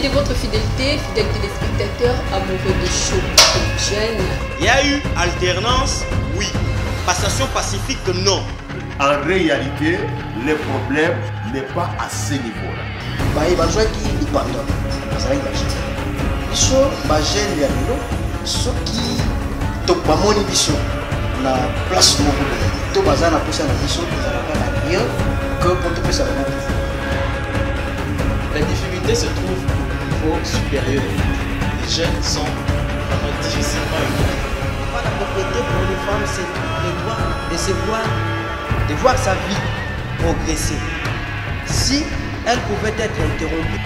de votre fidélité, fidèles téléspectateurs, amoureux de show Jeune. Il y a eu alternance, oui. Passation pacifique, non. En réalité, le problème n'est pas à ce niveau-là. Il va jouer qui est pendant. Ça va être so, jeune ya lelo, ceux qui sont pas mon émission, la place de mon groupe, tout bazar na posa na mission, ça n'a rien que pour tout ça. La difficulté se trouve au niveau supérieur. Les jeunes sont vraiment difficilement éduqués. La propriété pour une femme, c'est le droit de voir sa vie progresser. Si elle pouvait être interrompue.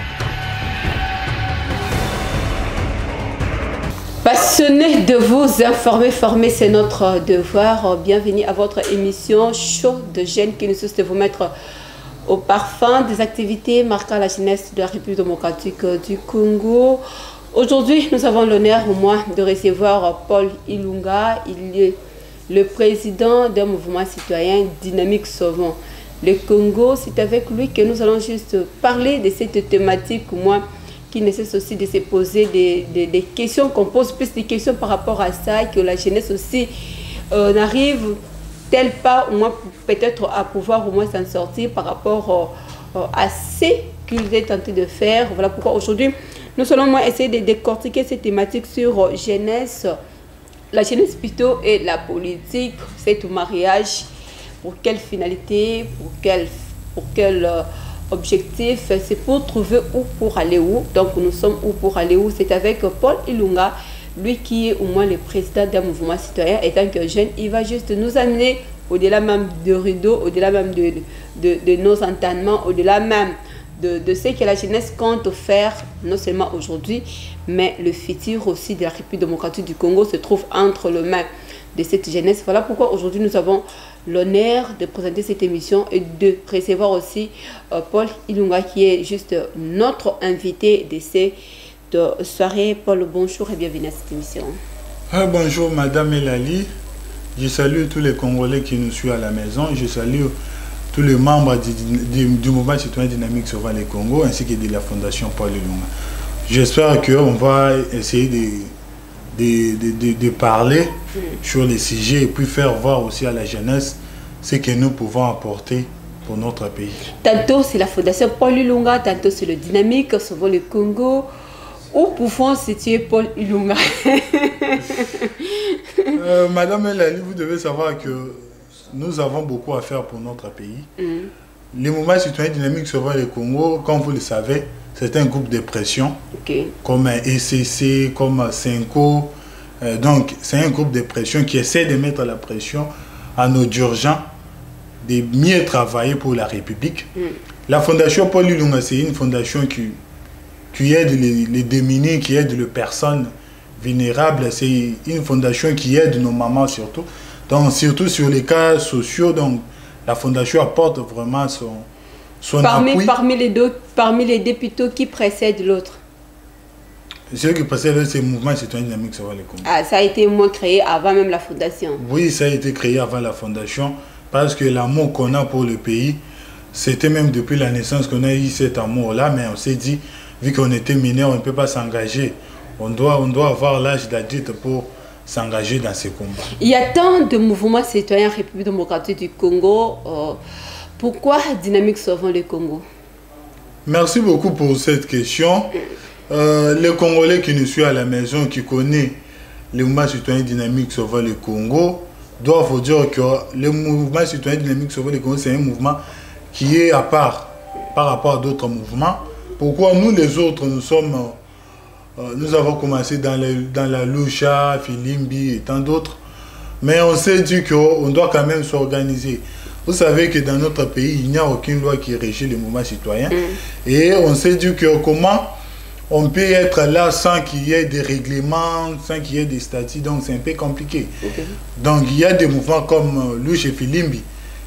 Passionné de vous informer, former, c'est notre devoir. Bienvenue à votre émission Show de Jeunes qui nous souhaite de vous mettre au parfum des activités marquant la jeunesse de la République démocratique du Congo. Aujourd'hui, nous avons l'honneur au moins de recevoir Paul Ilunga. Il est le président d'un mouvement citoyen dynamique sauvant le Congo. C'est avec lui que nous allons juste parler de cette thématique, moi, qui nécessite aussi de se poser des questions, qu'on pose plus de questions par rapport à ça, que la jeunesse aussi n'arrive tel pas, au moins peut-être à pouvoir au moins s'en sortir par rapport à ce qu'ils est tenté de faire. Voilà pourquoi aujourd'hui, nous allons moi essayer de décortiquer cette thématique sur jeunesse, la jeunesse plutôt et la politique, c'est au mariage, pour quelle finalité, pour quel objectif, c'est pour trouver où pour aller où. Donc nous sommes où pour aller où. C'est avec Paul Ilunga, lui qui est au moins le président d'un mouvement citoyen. Étant que jeune, il va juste nous amener au-delà même de rideaux, au-delà même de nos entendements, au-delà même de ce que la jeunesse compte faire, non seulement aujourd'hui, mais le futur aussi de la République démocratique du Congo se trouve entre les mains de cette jeunesse. Voilà pourquoi aujourd'hui nous avons l'honneur de présenter cette émission et de recevoir aussi Paul Ilunga qui est juste notre invité de cette soirée. Paul, bonjour et bienvenue à cette émission. Bonjour Madame Elali, je salue tous les Congolais qui nous suivent à la maison, je salue tous les membres du mouvement citoyen dynamique sauvant le Congo ainsi que de la fondation Paul Ilunga. J'espère qu'on va essayer de parler sur les sujets et puis faire voir aussi à la jeunesse ce que nous pouvons apporter pour notre pays. Tantôt c'est la fondation Paul Ilunga, tantôt c'est le dynamique sauvant le Congo. Où pouvons situer Paul Ilunga? Madame Elali, vous devez savoir que nous avons beaucoup à faire pour notre pays. Le mouvement citoyen dynamique sauvant le Congo, comme vous le savez, c'est un groupe de pression, comme un ECC, comme un Senko. Donc, c'est un groupe de pression qui essaie de mettre la pression à nos dirigeants de mieux travailler pour la République. La fondation Paul Ilunga, c'est une fondation qui aide les démunis, qui aide les personnes vulnérables. C'est une fondation qui aide nos mamans surtout. Donc, surtout sur les cas sociaux, donc, la fondation apporte vraiment son appui. Parmi les députés qui précèdent l'autre. Ceux qui précèdent l'autre, c'est le mouvement citoyen dynamique sauvant le Congo. Ah, ça a été moins créé avant même la fondation. Oui, ça a été créé avant la fondation parce que l'amour qu'on a pour le pays, c'était même depuis la naissance qu'on a eu cet amour-là, mais on s'est dit, vu qu'on était mineur, on ne peut pas s'engager. On doit avoir l'âge d'adulte pour s'engager dans ces combats. Il y a tant de mouvements citoyens République démocratique du Congo. Pourquoi Dynamique sauvant le Congo? Merci beaucoup pour cette question. Les Congolais qui nous suivent à la maison, qui connaissent le mouvement citoyen dynamique sauvant le Congo, doivent vous dire que le mouvement citoyen dynamique sauvant le Congo, c'est un mouvement qui est à part par rapport à d'autres mouvements. Pourquoi nous les autres, nous avons commencé dans la Lucha, Filimbi et tant d'autres. Mais on s'est dit qu'on doit quand même s'organiser. Vous savez que dans notre pays, il n'y a aucune loi qui régit le mouvement citoyen. Et on s'est dit que comment on peut être là sans qu'il y ait des règlements, sans qu'il y ait des statuts. Donc c'est un peu compliqué. Donc il y a des mouvements comme Lucha et Filimbi.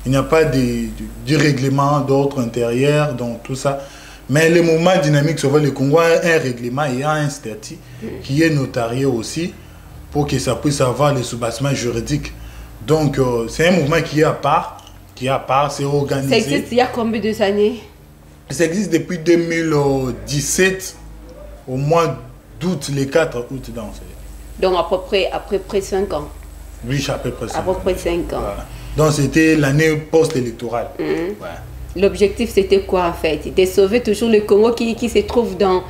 Il n'y a pas de règlement d'ordre intérieur, donc tout ça. Mais le mouvement dynamique sauvant le Congo a un règlement et a un statut qui est notarié aussi pour que ça puisse avoir le soubassement juridique. Donc c'est un mouvement qui est à part, c'est organisé. Ça existe il y a combien d'années? Ça existe depuis 2017. au mois d'août, les 4 août. Donc à peu près 5 ans. Oui, à peu près 5 ans. À peu près 5 ans. Voilà. Donc c'était l'année post-électorale. Ouais. L'objectif c'était quoi en fait? De sauver toujours le Congo qui se trouve dans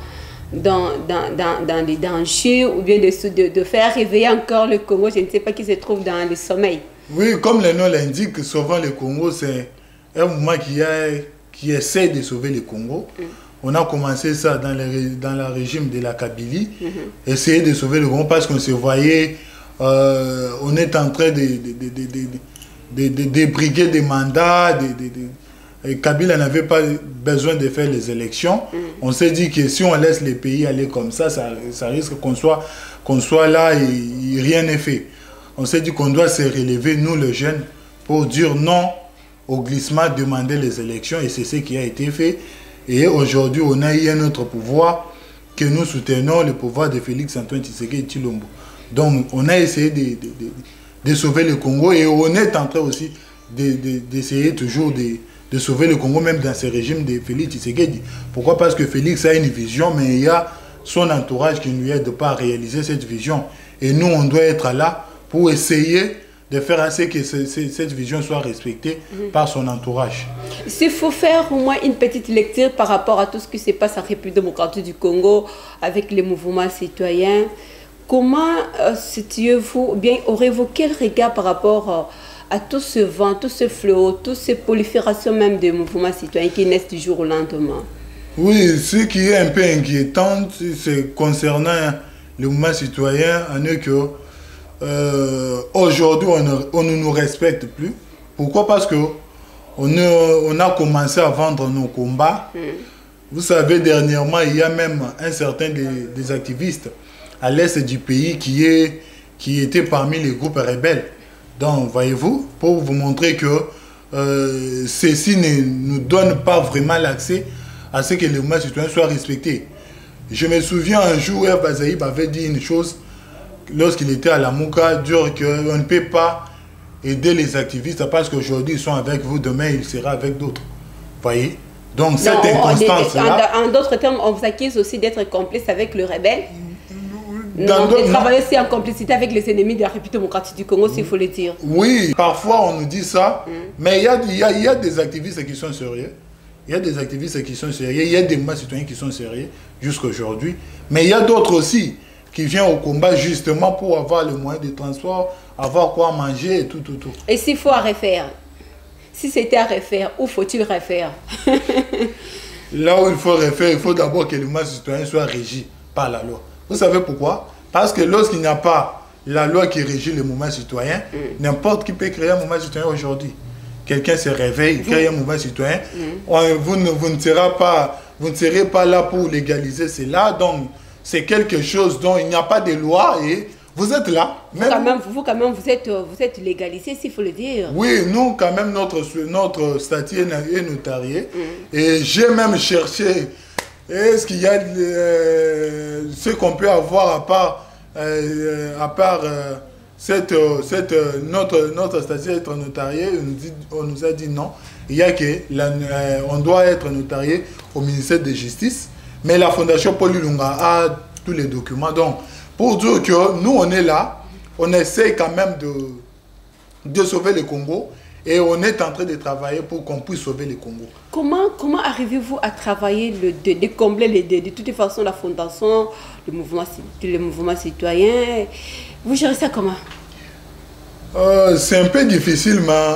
les dangers, ou bien de faire réveiller encore le Congo, je ne sais pas, qui se trouve dans le sommeil. Oui, comme le nom l'indique, sauvant le Congo, c'est un mouvement qui essaie de sauver le Congo. On a commencé ça dans le régime de la Kabylie, essayer de sauver le Congo parce qu'on se voyait, on est en train de débriguer des mandats, Kabila n'avait pas besoin de faire les élections. On s'est dit que si on laisse les pays aller comme ça risque qu'on soit là et rien n'est fait. On s'est dit qu'on doit se relever, nous les jeunes, pour dire non au glissement, demander les élections, et c'est ce qui a été fait. Et aujourd'hui, on a eu un autre pouvoir que nous soutenons, le pouvoir de Félix-Antoine Tshisekedi Tshilombo. Donc, on a essayé de sauver le Congo, et on est en train aussi d'essayer toujours de sauver le Congo, même dans ce régime de Félix Tshisekedi. Pourquoi? Parce que Félix a une vision, mais il y a son entourage qui ne lui aide pas à réaliser cette vision. Et nous, on doit être là pour essayer de faire en sorte que cette vision soit respectée par son entourage. S'il faut faire au moins une petite lecture par rapport à tout ce qui se passe en République démocratique du Congo avec les mouvements citoyens, comment situez-vous, bien aurez-vous quel regard par rapport à tout ce vent, tout ce fléau, toutes ces proliférations même des mouvements citoyens qui naissent du jour au lendemain? Oui, ce qui est un peu inquiétant, c'est concernant le mouvement citoyen, en est que aujourd'hui, on ne nous respecte plus. Pourquoi? Parce que on a commencé à vendre nos combats. Vous savez, dernièrement, il y a même un certain des activistes à l'est du pays qui étaient parmi les groupes rebelles. Donc, voyez-vous, pour vous montrer que ceci ne nous donne pas vraiment l'accès à ce que le mouvement citoyen soit respecté. Je me souviens un jour, Hervé Zaïb avait dit une chose lorsqu'il était à la Mouka, dire qu'on ne peut pas aider les activistes parce qu'aujourd'hui ils sont avec vous, demain ils seront avec d'autres. Voyez? Donc cette inconstance-là... En d'autres termes, on vous accuse aussi d'être complice avec le rebelle. Non, de travailler aussi en complicité avec les ennemis de la République démocratique du Congo, s'il faut le dire. Oui, parfois on nous dit ça, mais il y a des activistes qui sont sérieux. Il y a des activistes qui sont sérieux, il y a des mouvements citoyens qui sont sérieux jusqu'à aujourd'hui. Mais il y a d'autres aussi qui viennent au combat justement pour avoir le moyen de transport, avoir quoi manger et tout. Et s'il faut à refaire, si c'était à refaire, où faut-il refaire? Là où il faut refaire, il faut d'abord que le mouvement citoyen soit régi par la loi. Vous savez pourquoi? Parce que lorsqu'il n'y a pas la loi qui régit le mouvement citoyen, n'importe qui peut créer un mouvement citoyen aujourd'hui. Quelqu'un se réveille, crée un mouvement citoyen, vous ne serez pas là pour légaliser cela, donc c'est quelque chose dont il n'y a pas de loi et vous êtes là. Vous êtes légalisé, s'il faut le dire. Oui, nous quand même notre statut est notarié et j'ai même cherché est-ce qu'il y a ce qu'on peut avoir à part notre statut être notarié. On nous a dit non. Il y a que on doit être notarié au ministère de Justice, mais la Fondation Paul Ilunga a tous les documents. Donc, pour dire que nous on est là, on essaie quand même de sauver le Congo. Et on est en train de travailler pour qu'on puisse sauver le Congo. Comment arrivez-vous à travailler, de combler les deux? De toute façon, la fondation, le mouvement citoyen, vous gérez ça comment? C'est un peu difficile, mais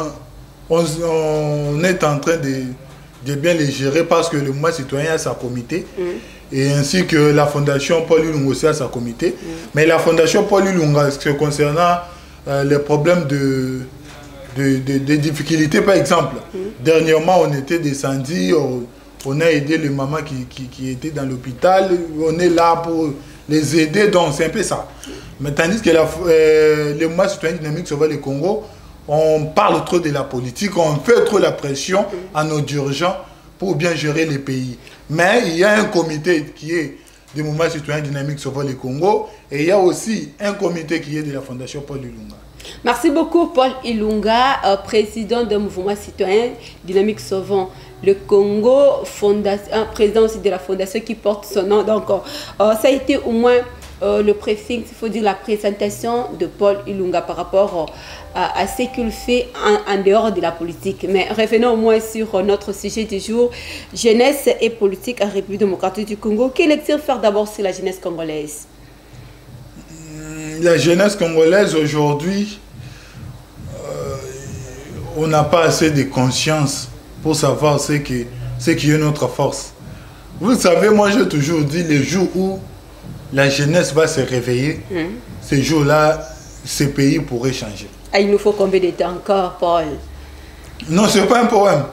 on est en train de bien les gérer parce que le mouvement citoyen a sa comité. Et ainsi que la fondation Paul Ilunga aussi a sa comité. Mais la fondation Paul Ilunga, concernant les problèmes des difficultés, par exemple. Dernièrement, on était descendu, on a aidé les mamans qui étaient dans l'hôpital, on est là pour les aider, donc c'est un peu ça. Mais tandis que le mouvement citoyen dynamique Sauver le Congo, on parle trop de la politique, on fait trop la pression à nos dirigeants pour bien gérer les pays. Mais il y a un comité qui est du mouvement citoyen dynamique Sauver le Congo et il y a aussi un comité qui est de la Fondation Paul Ilunga. Merci beaucoup Paul Ilunga, président du mouvement citoyen dynamique Sauvons le Congo, un président aussi de la fondation qui porte son nom. Donc, ça a été au moins le préfixe, il faut dire la présentation de Paul Ilunga par rapport à ce qu'il fait en dehors de la politique. Mais revenons au moins sur notre sujet du jour, jeunesse et politique en République démocratique du Congo. Quelle lecture faire d'abord sur la jeunesse congolaise? La jeunesse congolaise aujourd'hui, on n'a pas assez de conscience pour savoir ce qui est notre force. Vous savez, moi j'ai toujours dit, les jours où la jeunesse va se réveiller, ces jours-là, ce pays pourrait changer. Ah, il nous faut combien de temps encore, Paul? Non, ce n'est pas un problème.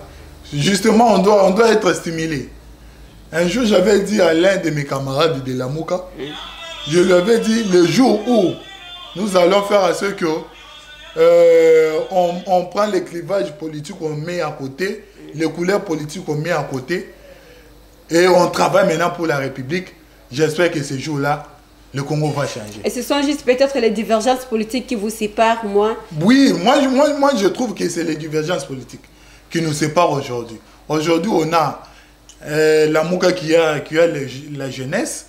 Justement, on doit être stimulé. Un jour, j'avais dit à l'un de mes camarades de la Mouka, je lui avais dit, le jour où nous allons faire à ce que on prend les clivages politiques, on met à côté, les couleurs politiques, on met à côté, et on travaille maintenant pour la République. J'espère que ce jour-là, le Congo va changer. Et ce sont juste peut-être les divergences politiques qui vous séparent, moi? Oui, moi je trouve que c'est les divergences politiques qui nous séparent aujourd'hui. Aujourd'hui, on a la Mouka qui a la jeunesse,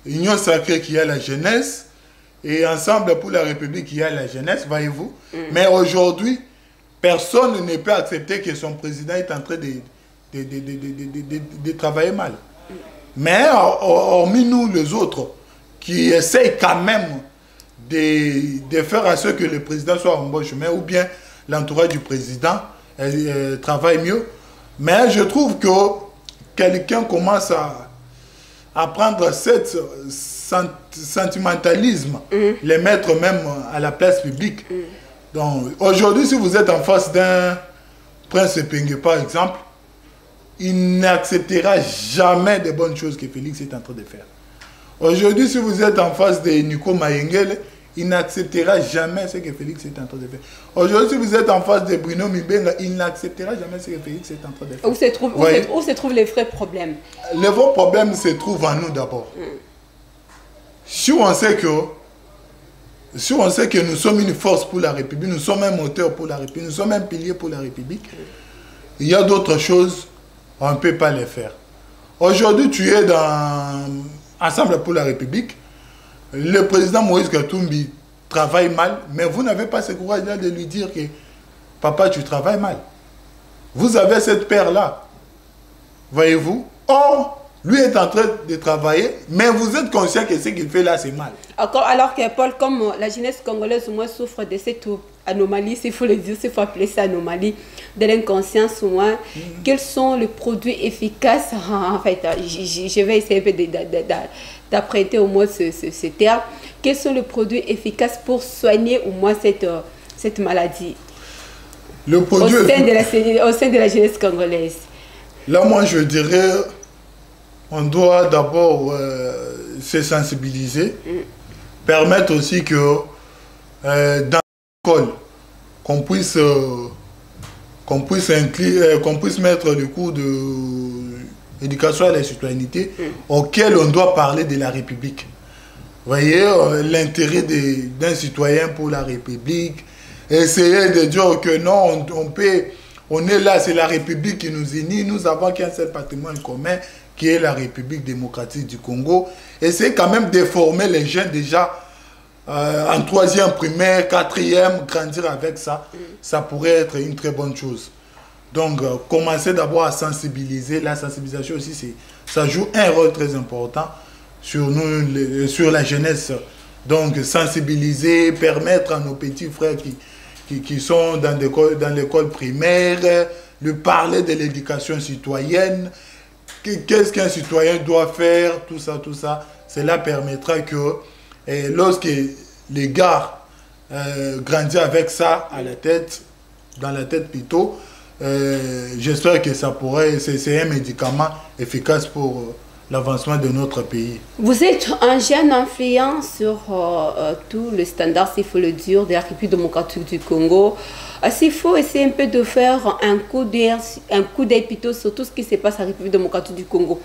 Union Sacrée qui a la jeunesse, et Ensemble pour la République qui a la jeunesse, voyez-vous. Mais aujourd'hui, personne ne peut accepter que son président est en train de travailler mal. Mais hormis nous les autres, qui essayent quand même de faire à ce que le président soit en bon chemin, ou bien l'entourage du président travaille mieux. Mais je trouve que quelqu'un commence à prendre cet sentimentalisme, les mettre même à la place publique. Donc aujourd'hui, si vous êtes en face d'un prince Pengue par exemple, il n'acceptera jamais de bonnes choses que Félix est en train de faire. Aujourd'hui, si vous êtes en face de Nico Mayengele, il n'acceptera jamais ce que Félix est en train de faire. Aujourd'hui, si vous êtes en face de Bruno Mibenga, il n'acceptera jamais ce que Félix est en train de faire. Où se trouvent les vrais problèmes? Les vrais problèmes se trouvent en nous d'abord. Si on sait que nous sommes une force pour la République, nous sommes un moteur pour la République, nous sommes un pilier pour la République, il y a d'autres choses, on ne peut pas les faire. Aujourd'hui, tu es dans Ensemble pour la République. Le président Moïse Katumbi travaille mal, mais vous n'avez pas ce courage-là de lui dire que papa, tu travailles mal. Vous avez cette paire-là. Voyez-vous? Or, lui est en train de travailler, mais vous êtes conscient que ce qu'il fait là, c'est mal. Alors que Paul, comme la jeunesse congolaise au moins souffre de cette anomalie, s'il faut le dire, s'il faut appeler ça anomalie, de l'inconscience au moins, quels sont les produits efficaces? En fait, je vais essayer d'apprêter au moins ce terme. Quels sont les produits efficaces pour soigner au moins cette maladie au sein de la jeunesse congolaise? Là, moi, je dirais, on doit d'abord se sensibiliser, permettre aussi que dans l'école, qu'on puisse mettre le cours d'éducation à la citoyenneté auquel on doit parler de la République. Vous voyez, l'intérêt d'un citoyen pour la République, essayer de dire que non, on est là, c'est la République qui nous unit, nous avons qu'un seul patrimoine commun, qui est la République démocratique du Congo. Essayer quand même de former les jeunes déjà en 3e primaire, 4e, grandir avec ça, ça pourrait être une très bonne chose. Donc, commencer d'abord à sensibiliser. La sensibilisation aussi, ça joue un rôle très important sur nous, sur la jeunesse. Donc, sensibiliser, permettre à nos petits frères qui sont dans l'école primaire, de parler de l'éducation citoyenne. Qu'est-ce qu'un citoyen doit faire, tout ça, cela permettra que lorsque les gars grandissent avec ça à la tête, dans la tête plutôt, j'espère que ça pourrait, c'est un médicament efficace pour l'avancement de notre pays. Vous êtes un jeune influent sur tout le standard, s'il faut le dire, de la République démocratique du Congo. S'il faut essayer un peu de faire un coup d'œil plutôt sur tout ce qui se passe en République démocratique du Congo.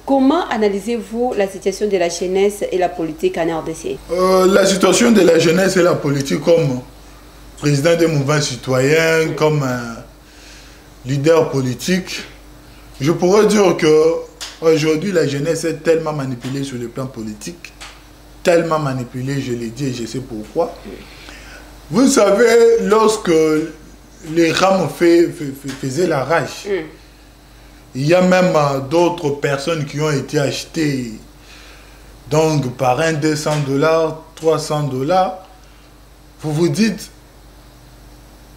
Comment analysez-vous la situation de la jeunesse et la politique en RDC? La situation de la jeunesse et la politique comme président des mouvements citoyens, comme leader politique, Je pourrais dire que aujourd'hui la jeunesse est tellement manipulée sur le plan politique, tellement manipulée, je l'ai dit et je sais pourquoi. Vous savez, lorsque les rames faisaient la rage, il y a même d'autres personnes qui ont été achetées donc par $200, $300. Vous vous dites,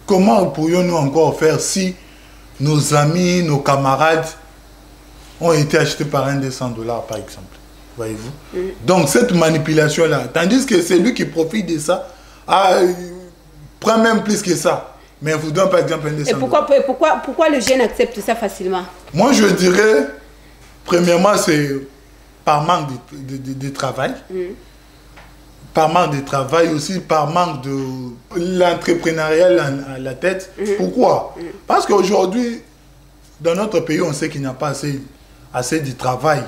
comment pourrions-nous encore faire si nos amis, nos camarades ont été achetés par $200 par exemple, voyez-vous. Donc cette manipulation-là, tandis que c'est lui qui profite de ça, prend même plus que ça, mais vous donne par exemple $200. Et pourquoi le jeune accepte ça facilement? Moi je dirais, premièrement c'est par manque de travail, par manque de travail aussi, par manque de l'entrepreneuriat à la tête. Pourquoi? Parce qu'aujourd'hui, dans notre pays, on sait qu'il n'y a pas assez de travail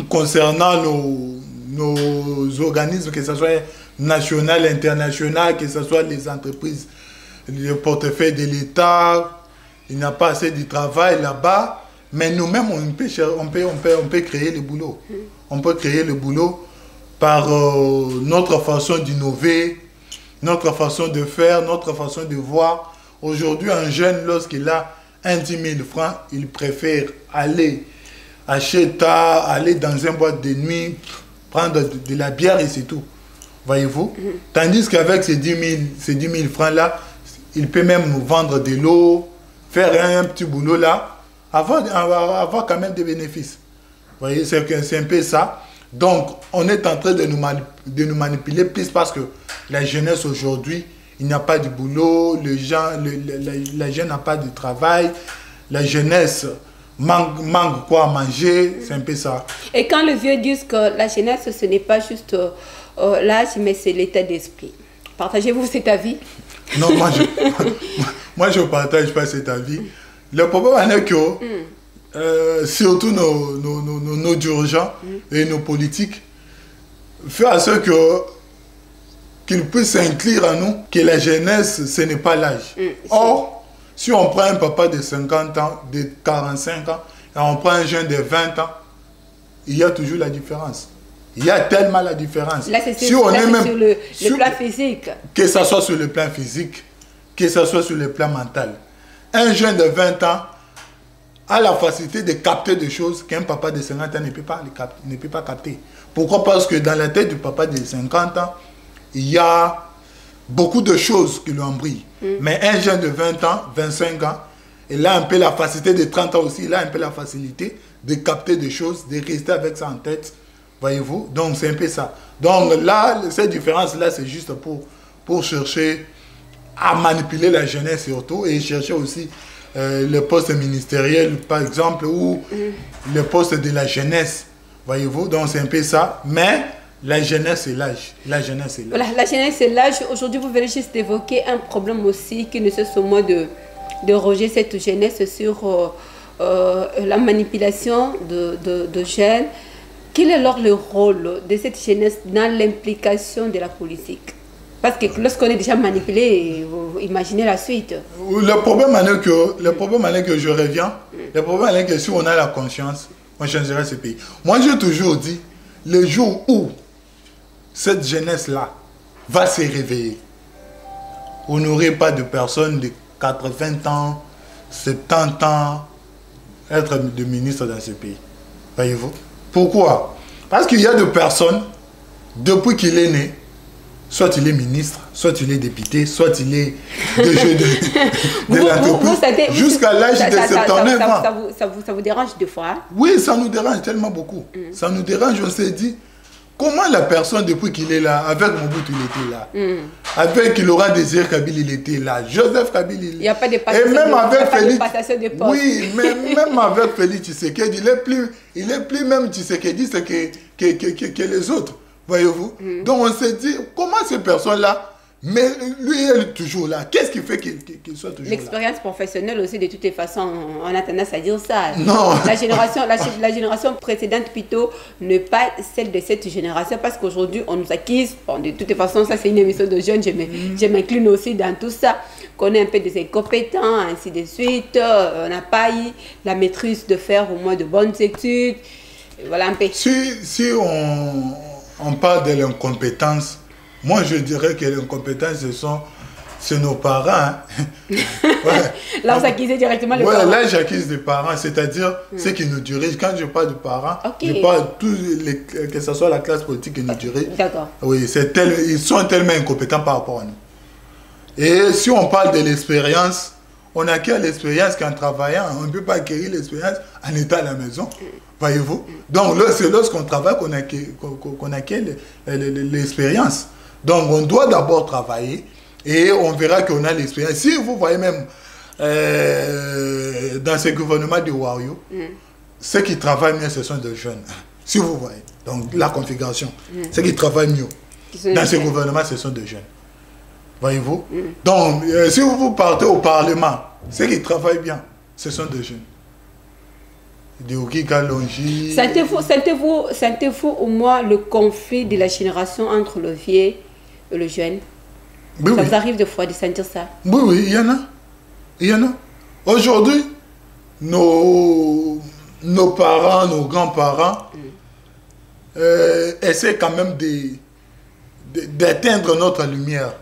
concernant nos organismes, que ce soit national, international, que ce soit les entreprises, le portefeuille de l'État. Il n'y a pas assez de travail là-bas. Mais nous-mêmes, on peut créer le boulot. On peut créer le boulot par notre façon d'innover, notre façon de faire, notre façon de voir. Aujourd'hui, un jeune, lorsqu'il a 10 000 francs, il préfère aller acheter, aller dans une boîte de nuit, prendre de la bière et c'est tout. Voyez-vous? Tandis qu'avec ces 10 000 francs-là, il peut même vendre de l'eau, faire un petit boulot là, avoir quand même des bénéfices. Vous voyez, c'est un peu ça. Donc, on est en train de nous manipuler plus parce que la jeunesse aujourd'hui, il n'y a pas de boulot, la jeune n'a pas de travail, la jeunesse manque quoi à manger, c'est un peu ça. Et quand les vieux disent que la jeunesse, ce n'est pas juste l'âge, mais c'est l'état d'esprit. Partagez-vous cet avis? Non, moi je ne partage pas cet avis. Le problème est que, surtout nos dirigeants et nos politiques, font à ce qu'ils puissent inclure à nous que la jeunesse, ce n'est pas l'âge. Or, si on prend un papa de 50 ans, de 45 ans, et on prend un jeune de 20 ans, il y a toujours la différence. Il y a tellement la différence. Là, c'est sur le plan physique. Que ce soit sur le plan physique, que ce soit sur le plan mental. Un jeune de 20 ans a la facilité de capter des choses qu'un papa de 50 ans ne peut pas capter. Pourquoi? Parce que dans la tête du papa de 50 ans, il y a beaucoup de choses qui lui embrillent. Mais un jeune de 20 ans, 25 ans, il a un peu la facilité de 30 ans aussi, il a un peu la facilité de capter des choses, de rester avec ça en tête. Voyez-vous? Donc c'est un peu ça. Donc là, cette différence-là, c'est juste pour chercher à manipuler la jeunesse surtout et chercher aussi le poste ministériel, par exemple, ou le poste de la jeunesse. Voyez-vous? Donc c'est un peu ça. Mais la jeunesse et l'âge. La jeunesse et l'âge. Voilà, la jeunesse et l'âge. Aujourd'hui, vous venez juste évoquer un problème aussi qui ne cesse au moins de roger cette jeunesse sur la manipulation de jeunes. Quel est alors le rôle de cette jeunesse dans l'implication de la politique? Parce que lorsqu'on est déjà manipulé, vous imaginez la suite. Le problème est que je reviens. Le problème est que si on a la conscience, on changerait ce pays. Moi, j'ai toujours dit, le jour où cette jeunesse-là va se réveiller, vous n'aurez pas de personnes de 80 ans, 70 ans, être de ministre dans ce pays. Voyez-vous? Pourquoi? Parce qu'il y a des personnes, depuis qu'il est né, soit il est ministre, soit il est député, soit il est de l'entreprise, jusqu'à l'âge de 79 ans. Ça vous dérange des fois? Oui, ça nous dérange tellement beaucoup. Ça nous dérange, on s'est dit, comment la personne, depuis qu'il est là, avec Mobutu, il était là, avec Laurent Désiré Kabila, il était là, Joseph Kabila, il n'y a pas de passation, et même avec Félix, de poste. Oui, mais même avec Félix Tshisekedi, il est plus même Tshisekedi que les autres. Voyez-vous? Donc on s'est dit, comment ces personnes-là Mais lui, il est toujours là. Qu'est-ce qui fait qu'il soit toujours là? L'expérience professionnelle aussi, de toutes les façons, on a tendance à dire ça. Non. La génération précédente, plutôt, n'est pas celle de cette génération, parce qu'aujourd'hui, on nous acquise. Bon, de toutes les façons, ça, c'est une émission de jeunes. Je m'incline aussi dans tout ça. Qu'on est un peu des incompétents, ainsi de suite. On n'a pas eu la maîtrise de faire au moins de bonnes études. Et voilà un peu. Si on parle de l'incompétence, moi, je dirais que l'incompétence, c'est nos parents. Hein. Ouais. Là, vous acquisez directement les parents. Là, j'acquise des parents, c'est-à-dire ceux qui nous dirigent. Quand je parle de parents, je parle que ce soit la classe politique qui nous dirige. D'accord. Oui, ils sont tellement incompétents par rapport à nous. Et si on parle de l'expérience, on acquiert l'expérience qu'en travaillant. On ne peut pas acquérir l'expérience en étant à la maison. Voyez-vous? Donc, c'est lorsqu'on travaille qu'on acquiert l'expérience. Donc, on doit d'abord travailler et on verra qu'on a l'expérience. Si vous voyez même dans ce gouvernement de Wario, ceux qui travaillent mieux, ce sont des jeunes. Si vous voyez, donc la configuration, ceux qui travaillent mieux dans ce gouvernement, ce sont des jeunes. Voyez-vous? Donc, si vous partez au Parlement, ceux qui travaillent bien, ce sont des jeunes. Sentez-vous au moins le conflit de la génération entre le vieux et le jeune? Oui, ça vous arrive des fois de sentir ça? Oui, il y en a. Il y en a. Aujourd'hui, nos parents, nos grands-parents essaient quand même d'éteindre notre lumière.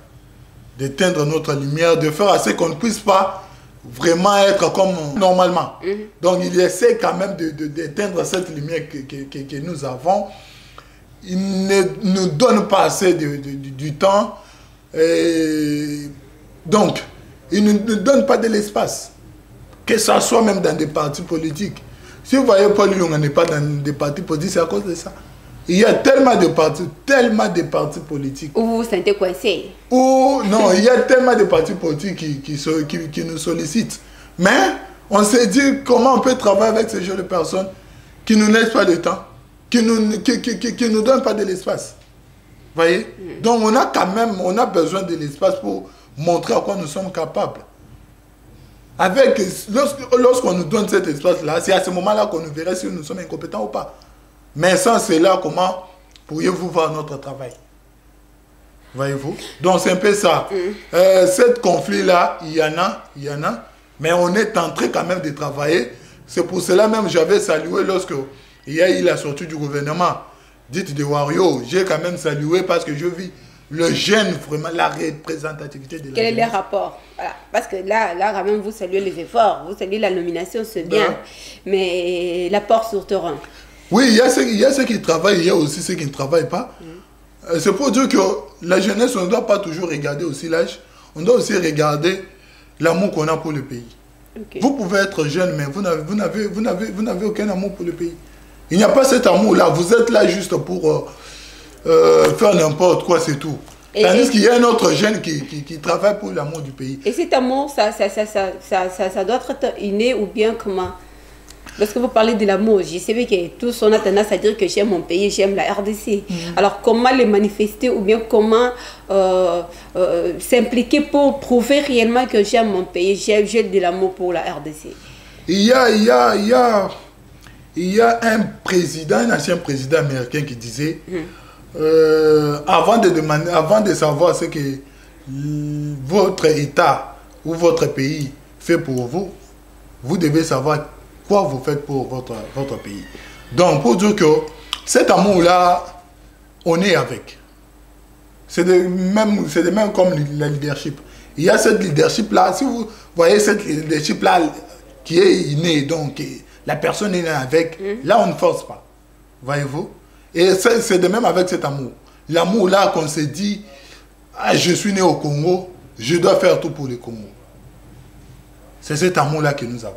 D'éteindre notre lumière, de faire assez qu'on ne puisse pas vraiment être comme normalement. Donc, il essaie quand même d'éteindre cette lumière que nous avons. Il ne nous donne pas assez du temps. Donc, il ne nous donne pas de l'espace. Que ça soit même dans des partis politiques. Si vous voyez Paul Ilunga n'est pas dans des partis politiques, c'est à cause de ça. Il y a tellement de partis politiques. Où vous vous sentez coincé? Non, il y a tellement de partis politiques qui nous sollicitent. Mais on s'est dit comment on peut travailler avec ce genre de personnes qui ne nous laissent pas de temps, qui nous donnent pas de l'espace. Vous voyez? Donc on a besoin de l'espace pour montrer à quoi nous sommes capables. Lorsqu'on nous donne cet espace-là, c'est à ce moment-là qu'on nous verra si nous sommes incompétents ou pas. Mais sans cela, comment pourriez-vous voir notre travail? Voyez-vous? Donc c'est un peu ça. Ce conflit-là, il y en a, mais on est en train quand même de travailler. C'est pour cela même que j'avais salué lorsque il y a eu la sortie du gouvernement, dite de Wario. J'ai quand même salué parce que je vis le jeune, vraiment la représentativité de la Quel est le rapport? Voilà. Parce que là, quand même, vous saluez les efforts, vous saluez la nomination, c'est bien. Mais l'apport sur terrain. Oui, il y a ceux qui travaillent, il y a aussi ceux qui ne travaillent pas. C'est pour dire que la jeunesse, on ne doit pas toujours regarder aussi l'âge. On doit aussi regarder l'amour qu'on a pour le pays. Okay. Vous pouvez être jeune, mais vous n'avez aucun amour pour le pays. Il n'y a pas cet amour-là. Vous êtes là juste pour faire n'importe quoi, c'est tout. Tandis qu'il y a un autre jeune qui travaille pour l'amour du pays. Et cet amour, ça doit être inné ou bien comment? Lorsque vous parlez de l'amour, je sais que tous on a tendance à dire que j'aime mon pays, j'aime la RDC. Alors comment les manifester ou bien comment s'impliquer pour prouver réellement que j'aime mon pays, j'ai de l'amour pour la RDC? Il y a un ancien président américain qui disait avant de savoir ce que votre État ou votre pays fait pour vous, vous devez savoir quoi vous faites pour votre pays. Donc, pour dire que cet amour-là, on est avec. C'est de même comme la leadership. Il y a cette leadership-là, si vous voyez cette leadership-là qui est innée, donc la personne est née avec, là on ne force pas. Voyez-vous? Et c'est de même avec cet amour. L'amour-là qu'on se dit, ah, je suis né au Congo, je dois faire tout pour le Congo. C'est cet amour-là que nous avons.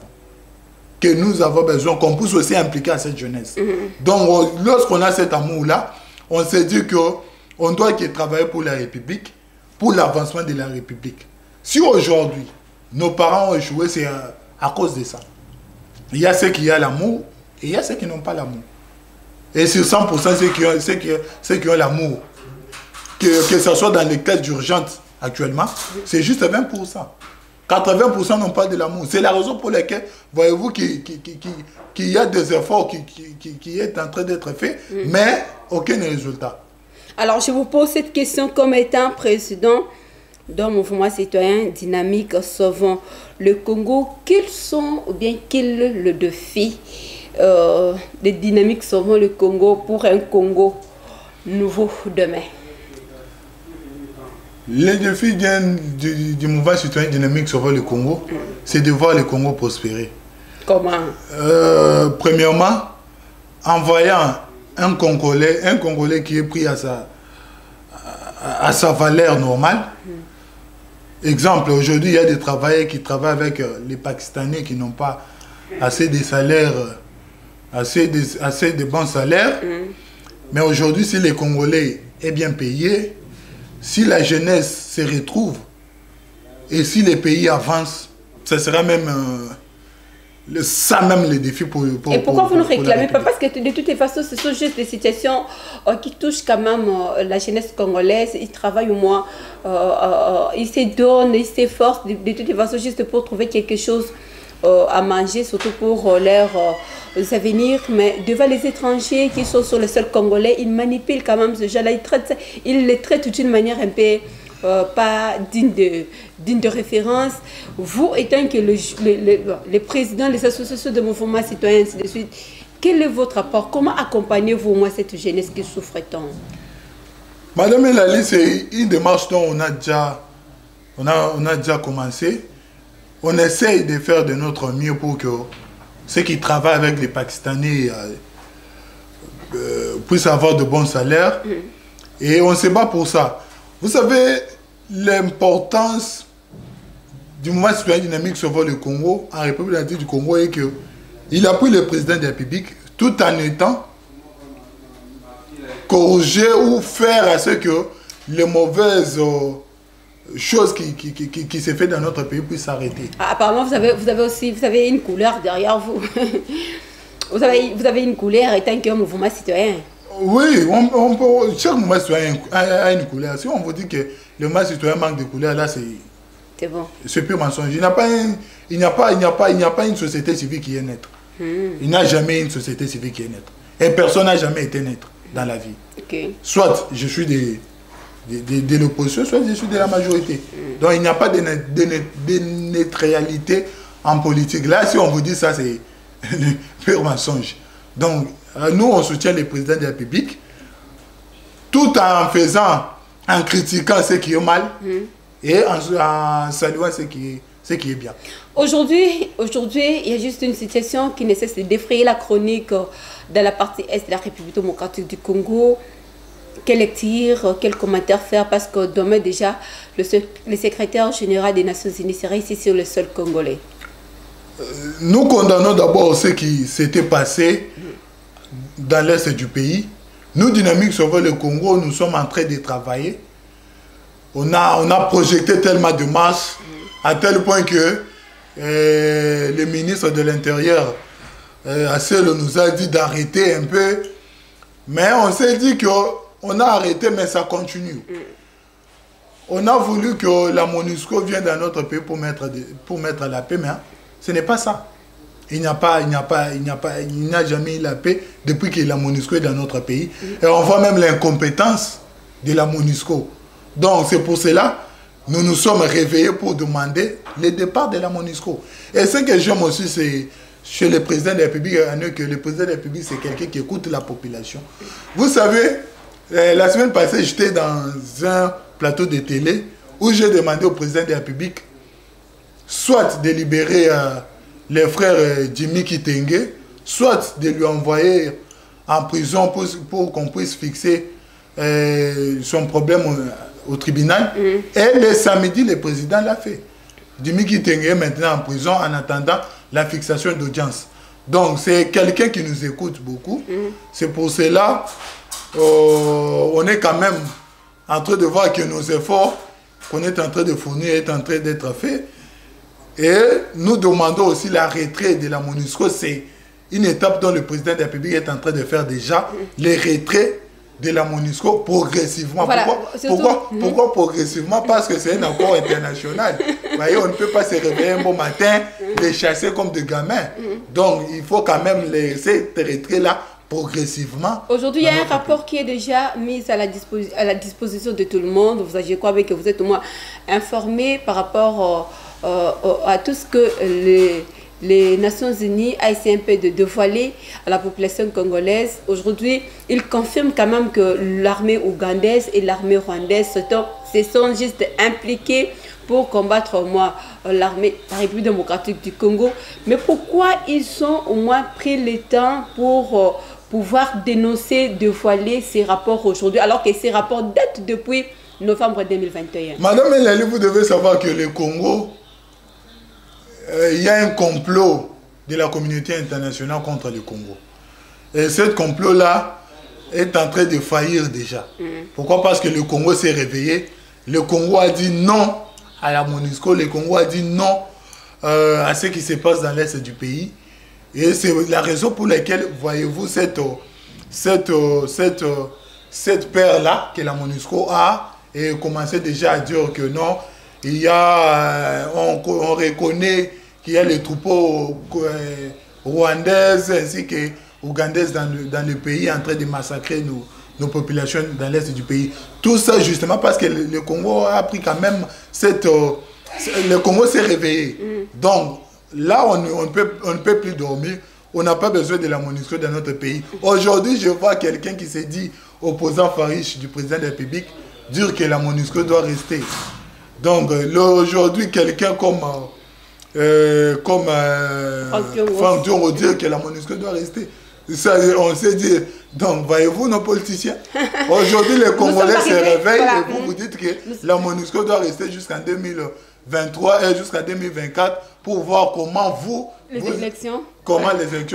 Que nous avons besoin, qu'on puisse aussi impliquer à cette jeunesse. Donc, lorsqu'on a cet amour-là, on se dit qu'on doit travailler pour la République, pour l'avancement de la République. Si aujourd'hui, nos parents ont échoué, c'est à cause de ça. Il y a ceux qui ont l'amour et il y a ceux qui n'ont pas l'amour. Et sur 100%, ceux qui ont l'amour, que ce soit dans les cas d'urgence, actuellement, c'est juste 20%. 80% n'ont pas de l'amour. C'est la raison pour laquelle, voyez-vous, qu'il y a des efforts qui est en train d'être faits, mais aucun résultat. Alors, je vous pose cette question comme étant président d'un mouvement citoyen dynamique sauvant le Congo. Quels sont, ou bien quel est le défi des dynamiques sauvant le Congo pour un Congo nouveau demain? Le défi du mouvement citoyen dynamique sauvant le Congo, c'est de voir le Congo prospérer. Comment? Premièrement, en voyant un Congolais qui est pris à sa valeur normale. Exemple, aujourd'hui, il y a des travailleurs qui travaillent avec les Pakistanais qui n'ont pas assez de salaires, assez de bons salaires. Mais aujourd'hui, si les Congolais est bien payé, si la jeunesse se retrouve et si les pays avancent, ce sera même même les défis pour et pourquoi vous ne réclamez pas? Parce que de toutes les façons, ce sont juste des situations qui touchent quand même la jeunesse congolaise. Ils travaillent au moins, ils se donnent, ils s'efforcent de toutes les façons juste pour trouver quelque chose à manger, surtout pour leur avenir. Mais devant les étrangers qui sont sur le sol congolais, ils manipulent quand même ce genre-là. Ils les traitent d'une manière un peu pas digne de référence. Vous, étant que les présidents des associations de mouvements citoyens, ainsi de suite, quel est votre apport? Comment accompagnez-vous moi cette jeunesse qui souffre tant? Madame Elali, c'est une démarche dont on a déjà commencé. On essaye de faire de notre mieux pour que ceux qui travaillent avec les Pakistanais puissent avoir de bons salaires. Et on se bat pour ça. Vous savez, l'importance du mouvement citoyen dynamique sauvant le Congo, en République démocratique du Congo, est qu'il appuie le président de la République tout en étant corrigé ou faire à ce que les mauvaises choses qui se font dans notre pays puissent s'arrêter. Apparemment, vous avez une couleur derrière vous. vous avez une couleur étant qu'un mouvement citoyen. Oui, chaque mouvement citoyen a une couleur. Si on vous dit que le mouvement citoyen manque de couleur, là c'est bon. C'est pur mensonge. Il n'y a pas une société civile qui est naître. Il n'y a jamais une société civile qui est naître. Et personne n'a jamais été naître dans la vie. Soit je suis de l'opposition, soit je suis de la majorité. Donc il n'y a pas de neutralité en politique. Là, si on vous dit ça, c'est pur mensonge. Donc, nous, on soutient le président de la République tout en critiquant ce qui est mal et en saluant ce qui est bien. Aujourd'hui, il y a juste une situation qui nécessite de défrayer la chronique dans la partie est de la République démocratique du Congo. Quel lecture, quel commentaire faire? Parce que demain déjà, le secrétaire général des Nations Unies serait ici sur le sol congolais. Nous condamnons d'abord ce qui s'était passé dans l'est du pays. Nous, Dynamique Sauveur le Congo, nous sommes en train de travailler. On a projeté tellement de marches à tel point que le ministre de l'Intérieur nous a dit d'arrêter un peu. Mais on s'est dit qu'on a arrêté, mais ça continue. On a voulu que la MONUSCO vienne dans notre pays pour mettre la paix, mais ce n'est pas ça. Il n'y a jamais eu la paix depuis que la MONUSCO est dans notre pays. Et on voit même l'incompétence de la MONUSCO. Donc c'est pour cela que nous nous sommes réveillés pour demander le départ de la MONUSCO. Et ce que j'aime aussi, c'est chez le président de la République, que le président de la République, c'est quelqu'un qui écoute la population. Vous savez, la semaine passée, j'étais dans un plateau de télé où j'ai demandé au président de la République soit de libérer les frères Jimmy Kitenge, soit de lui envoyer en prison pour qu'on puisse fixer son problème au tribunal. Et le samedi, le président l'a fait. Jimmy Kitenge est maintenant en prison en attendant la fixation d'audience. Donc c'est quelqu'un qui nous écoute beaucoup. C'est pour cela on est quand même en train de voir que nos efforts qu'on est en train de fournir est en train d'être faits. Et nous demandons aussi la retraite de la MONUSCO. C'est une étape dont le président de la République est en train de faire déjà, les retraits de la MONUSCO progressivement. Voilà, Pourquoi progressivement? Parce que c'est un accord international. Vous voyez, on ne peut pas se réveiller un bon matin, les chasser comme des gamins. Donc, il faut quand même laisser ces retraits-là progressivement. Aujourd'hui, il y a un rapport qui est déjà mis à la disposition de tout le monde. Je crois que vous êtes au moins informés par rapport à tout ce que les Nations Unies essaient un peu de dévoiler à la population congolaise. Aujourd'hui, ils confirment quand même que l'armée ougandaise et l'armée rwandaise se sont juste impliqués pour combattre l'armée, la République démocratique du Congo. Mais pourquoi ils ont au moins pris le temps pour pouvoir dénoncer, dévoiler ces rapports aujourd'hui, alors que ces rapports datent depuis novembre 2021? Madame Elali, vous devez savoir que le Congo, il y a un complot de la communauté internationale contre le Congo. Et ce complot-là est en train de faillir déjà. Pourquoi? Parce que le Congo s'est réveillé. Le Congo a dit non à la MONUSCO. Le Congo a dit non à ce qui se passe dans l'est du pays. Et c'est la raison pour laquelle, voyez-vous, cette paire-là que la MONUSCO a et commencé déjà à dire que non, il y a, on reconnaît qu'il y a les troupeaux rwandaises ainsi que ougandaises dans le pays en train de massacrer nos populations dans l'est du pays. Tout ça justement parce que le Congo a pris quand même le Congo s'est réveillé. Donc là, on ne peut plus dormir. On n'a pas besoin de la MONUSCO dans notre pays. Aujourd'hui, je vois quelqu'un qui s'est dit opposant farouche du président de la République dire que la MONUSCO doit rester. Donc aujourd'hui, quelqu'un comme Franck Diongo dire que la MONUSCO doit rester. Ça, on s'est dit, donc voyez-vous nos politiciens, aujourd'hui les Congolais se réveillent et vous dites que la MONUSCO doit rester jusqu'en 2023 et jusqu'à 2024 pour voir comment les élections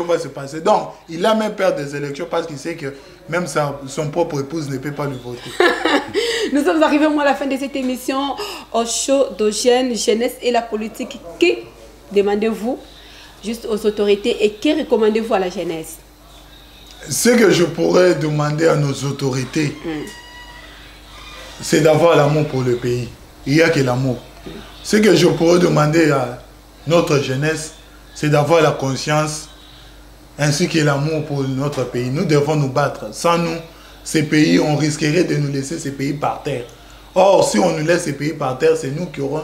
vont se passer. Donc il a même peur des élections parce qu'il sait que même son propre épouse ne peut pas le voter. Nous sommes arrivés à la fin de cette émission au show d'Ogène, jeunesse et la politique. Que demandez-vous juste aux autorités et que recommandez-vous à la jeunesse? Ce que je pourrais demander à nos autorités, c'est d'avoir l'amour pour le pays. Il n'y a que l'amour. Ce que je pourrais demander à notre jeunesse, c'est d'avoir la conscience ainsi que l'amour pour notre pays. Nous devons nous battre. Sans nous, ces pays, on risquerait de nous laisser ces pays par terre. Or, si on nous laisse ces pays par terre, c'est nous qui aurons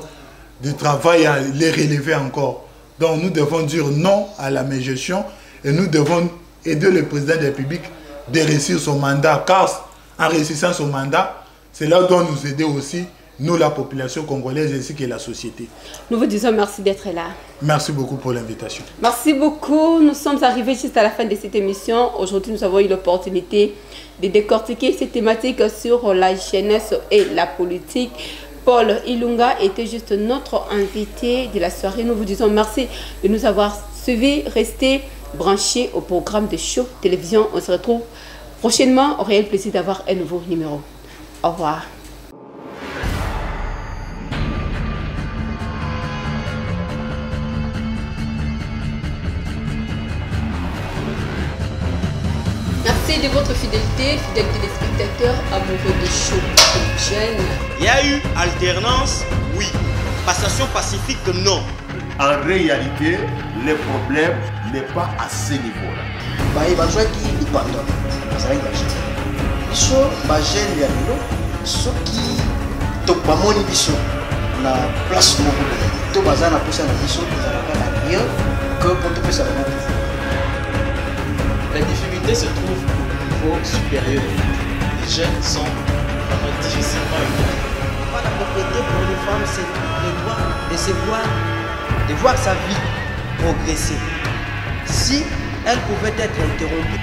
du travail à les relever encore. Donc, nous devons dire non à la mégestion et nous devons aider le président de la République de réussir son mandat. Car en réussissant son mandat, cela doit nous aider aussi, nous, la population congolaise ainsi que la société. Nous vous disons merci d'être là. Merci beaucoup pour l'invitation. Merci beaucoup. Nous sommes arrivés juste à la fin de cette émission. Aujourd'hui, nous avons eu l'opportunité de décortiquer cette thématique sur la jeunesse et la politique. Paul Ilunga était juste notre invité de la soirée. Nous vous disons merci de nous avoir suivis. Restez branchés au programme de Show Télévision. On se retrouve prochainement. Au réel plaisir d'avoir un nouveau numéro. Au revoir. Merci de votre fidélité, fidèles téléspectateurs, amoureux de Show Jeune. Il y a eu alternance, oui. Passation pacifique, non. En réalité, le problème n'est pas à ce niveau-là. bazwaki lipanda bazalaki bagene biso bagene ya lelo soki bamoni biso na place moko to baza na posa na biso ezalaka na rien que pour topesa bango. La difficulté se trouve au niveau supérieur. Les jeunes sont vraiment difficilement éduqués. La propriété pour une femme, c'est le droit de voir sa vie progresser. Si elle pouvait être interrompue,